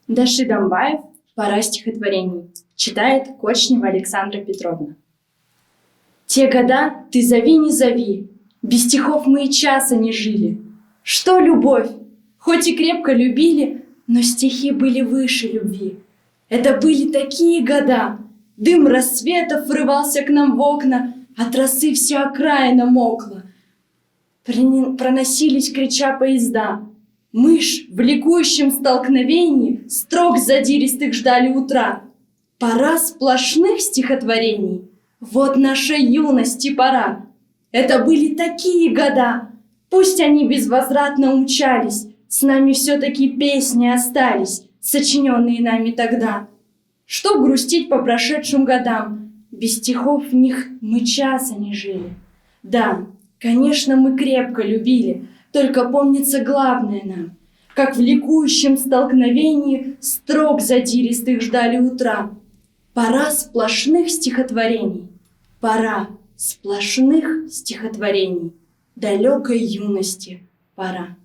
Даши Домбаев «Пора стихотворений». Читает Кочнева Александра Петровна. Те года ты зови, не зови, без стихов мы и часа не жили. Что любовь? Хоть и крепко любили, но стихи были выше любви. Это были такие года. Дым рассветов врывался к нам в окна, от росы вся окраина мокла. Проносились, крича, поезда. Мы ж в ликующем столкновении строк задиристых ждали утра. Пора сплошных стихотворений. Вот нашей юности пора. Это были такие года. Пусть они безвозвратно умчались, с нами все-таки песни остались, сочиненные нами тогда. Что грустить по прошедшим годам? Без стихов в них мы часа не жили. Да, конечно, мы крепко любили, только помнится главное нам, как в ликующем столкновении строк задиристых ждали утра. Пора сплошных стихотворений, пора сплошных стихотворений, далекой юности пора.